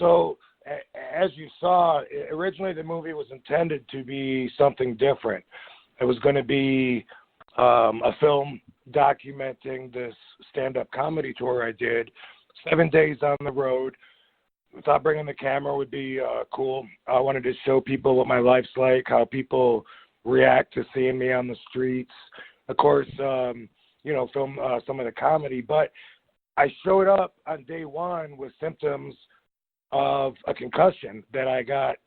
So as you saw, originally the movie was intended to be something different. It was going to be a film documenting this stand-up comedy tour I did, 7 days on the road. I thought bringing the camera would be cool. I wanted to show people what my life's like, how people react to seeing me on the streets. Of course, film some of the comedy. But I showed up on day one with symptoms of a concussion that I got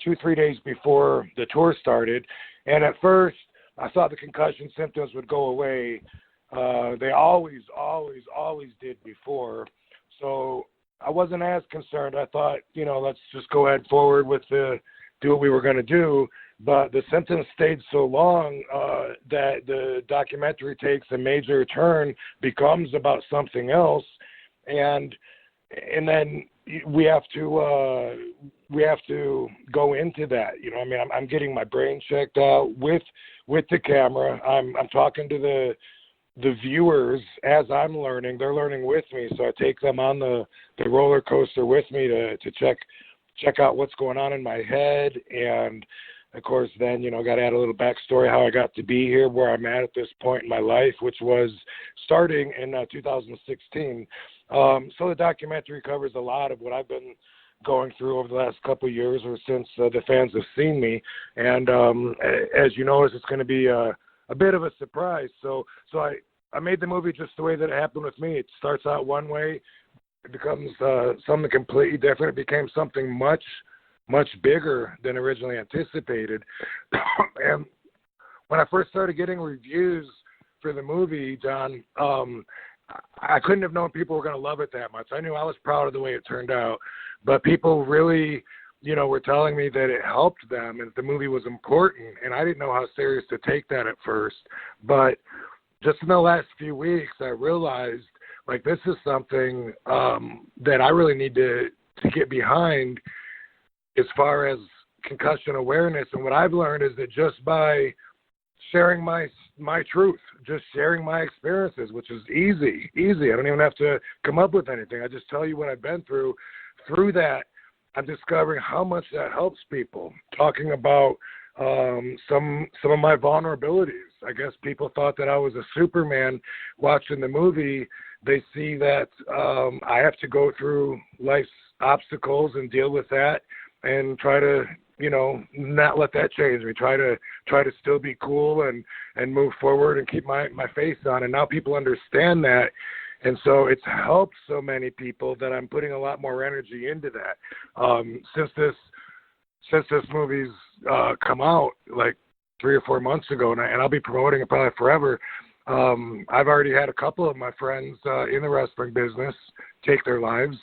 2-3 days before the tour started. And at first, I thought the concussion symptoms would go away. They always did before. So I wasn't as concerned. I thought, let's just go ahead forward with do what we were going to do. But the symptoms stayed so long that the documentary takes a major turn, becomes about something else, and then we have to go into that. I'm getting my brain checked out with the camera. I'm talking to the viewers as I'm learning. They're learning with me, so I take them on the roller coaster with me to check out what's going on in my head. And of course, then, got to add a little backstory how I got to be here, where I'm at this point in my life, which was starting in 2016. So the documentary covers a lot of what I've been going through over the last couple of years, or since the fans have seen me. And as you notice, it's going to be a bit of a surprise. So I made the movie just the way that it happened with me. It starts out one way, it becomes something completely different. It became something much bigger than originally anticipated. And when I first started getting reviews for the movie, John, I couldn't have known people were going to love it that much. I knew I was proud of the way it turned out, but people really, were telling me that it helped them and the movie was important, and I didn't know how serious to take that at first. But just in the last few weeks, I realized, this is something that I really need to get behind as far as concussion awareness. And what I've learned is that just by sharing my truth, just sharing my experiences, which is easy. I don't even have to come up with anything. I just tell you what I've been through. Through that, I'm discovering how much that helps people. Talking about some of my vulnerabilities. I guess people thought that I was a Superman watching the movie. They see that I have to go through life's obstacles and deal with that, and try to, not let that change me. Try to still be cool and move forward and keep my face on. And now people understand that. And so it's helped so many people that I'm putting a lot more energy into that. Since this movie's come out 3 or 4 months ago, and I'll be promoting it probably forever, I've already had a couple of my friends in the wrestling business take their lives.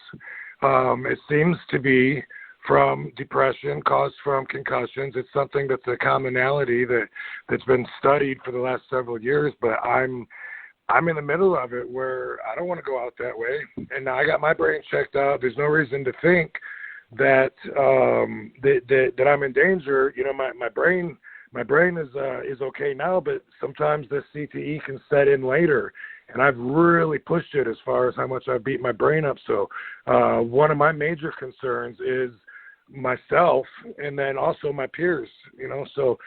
It seems to be from depression caused from concussions. It's something that's a commonality that's been studied for the last several years, but I'm in the middle of it where I don't want to go out that way. And now I got my brain checked out. There's no reason to think that that I'm in danger. My brain is okay now, but sometimes this CTE can set in later. And I've really pushed it as far as how much I've beat my brain up. So one of my major concerns is myself, and then also my peers. So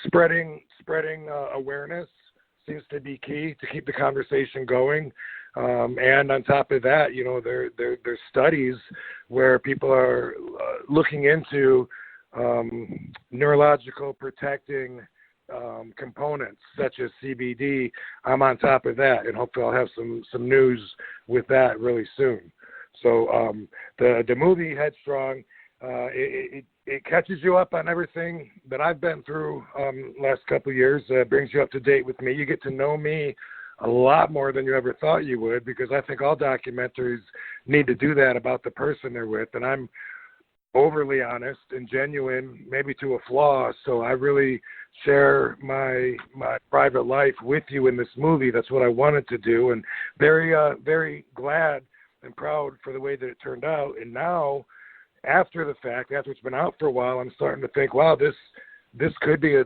spreading awareness seems to be key to keep the conversation going. And on top of that, there's studies where people are looking into neurological protecting components such as CBD. I'm on top of that, and hopefully I'll have some news with that really soon. So the movie Headstrong, it catches you up on everything that I've been through last couple of years. Brings you up to date with me. You get to know me a lot more than you ever thought you would, because I think all documentaries need to do that about the person they're with. And I'm overly honest and genuine, maybe to a flaw. So I really share my private life with you in this movie. That's what I wanted to do, and very glad and proud for the way that it turned out. And now, after the fact, after it's been out for a while, I'm starting to think, wow, this could be a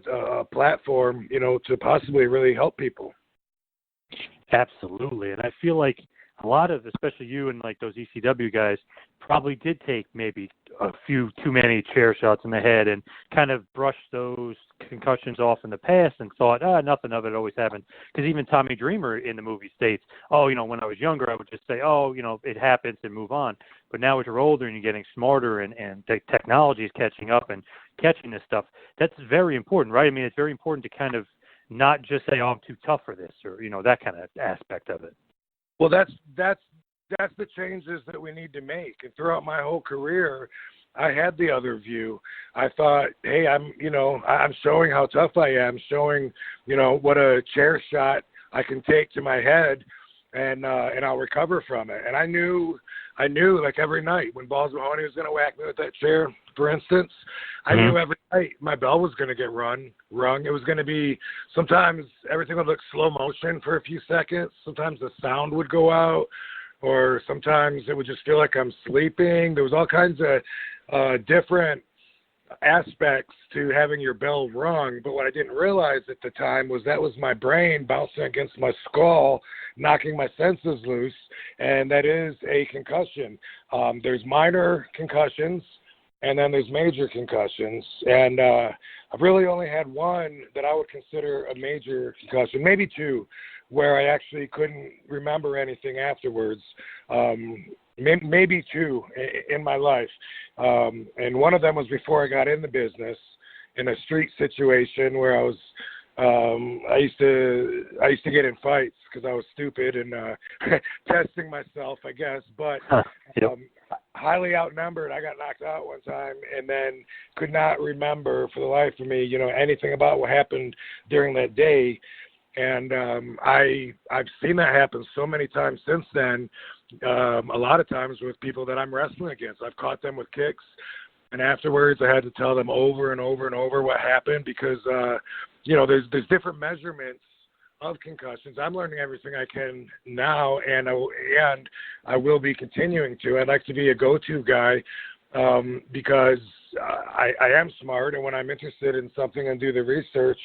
platform, to possibly really help people. Absolutely. And I feel like a lot of, especially you and like those ECW guys, probably did take maybe a few too many chair shots in the head and kind of brushed those concussions off in the past and thought, nothing of it always happened. Because even Tommy Dreamer in the movie states, when I was younger, I would just say, it happens and move on. But now as you're older and you're getting smarter and the technology is catching up and catching this stuff, that's very important, right? I mean, it's very important to kind of not just say, I'm too tough for this, or, that kind of aspect of it. Well, that's the changes that we need to make. And throughout my whole career, I had the other view. I thought, hey, I'm showing how tough I am, showing, what a chair shot I can take to my head, and I'll recover from it. And I knew like every night when Balls Mahoney was going to whack me with that chair, for instance, I knew every night my bell was going to get rung. It was going to be, sometimes everything would look slow motion for a few seconds. Sometimes the sound would go out, or sometimes it would just feel like I'm sleeping. There was all kinds of different aspects to having your bell rung, but what I didn't realize at the time was that was my brain bouncing against my skull, knocking my senses loose, and that is a concussion. There's minor concussions, and then there's major concussions, and I've really only had one that I would consider a major concussion, maybe two, where I actually couldn't remember anything afterwards. Maybe two in my life. And one of them was before I got in the business, in a street situation where I used to get in fights because I was stupid and testing myself, I guess. But highly outnumbered, I got knocked out one time and then could not remember for the life of me, anything about what happened during that day. And I've seen that happen so many times since then. A lot of times with people that I'm wrestling against. I've caught them with kicks, and afterwards I had to tell them over and over and over what happened because, there's different measurements of concussions. I'm learning everything I can now, and I will be continuing to. I'd like to be a go-to guy because I am smart, and when I'm interested in something and do the research,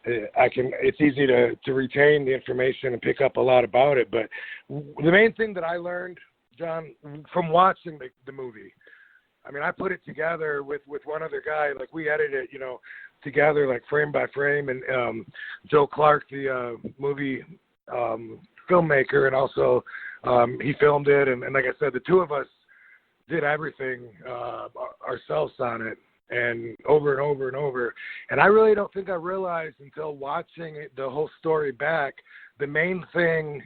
it's easy to retain the information and pick up a lot about it. But the main thing that I learned, John, from watching the movie, I mean, I put it together with one other guy, like we edited it, together, like frame by frame. And Joe Clark, the movie filmmaker, and also he filmed it. And like I said, the two of us did everything ourselves on it. And over and over and over. And I really don't think I realized until watching the whole story back, the main thing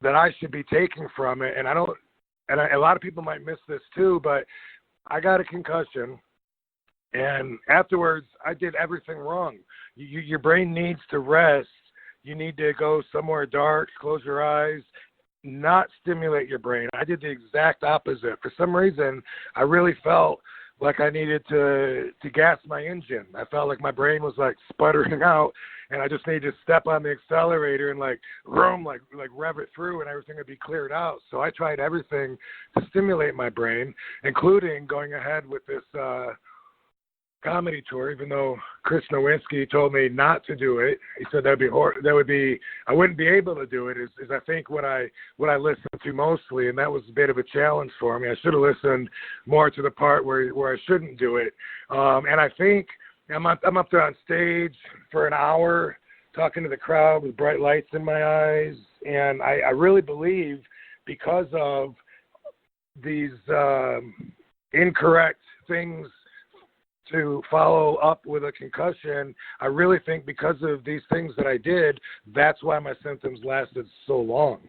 that I should be taking from it, and a lot of people might miss this too, but I got a concussion, and afterwards I did everything wrong. Your brain needs to rest. You need to go somewhere dark, close your eyes, not stimulate your brain. I did the exact opposite. For some reason, I really felt like I needed to gas my engine. I felt like my brain was like sputtering out, and I just needed to step on the accelerator and like rev it through, and everything would be cleared out. So I tried everything to stimulate my brain, including going ahead with this comedy tour, even though Chris Nowinski told me not to do it. He said I wouldn't be able to do it. Is I think what I listened to mostly, and that was a bit of a challenge for me. I should have listened more to the part where I shouldn't do it. And I think I'm up there on stage for an hour talking to the crowd with bright lights in my eyes, and I really believe because of these incorrect things to follow up with a concussion, I really think because of these things that I did, that's why my symptoms lasted so long.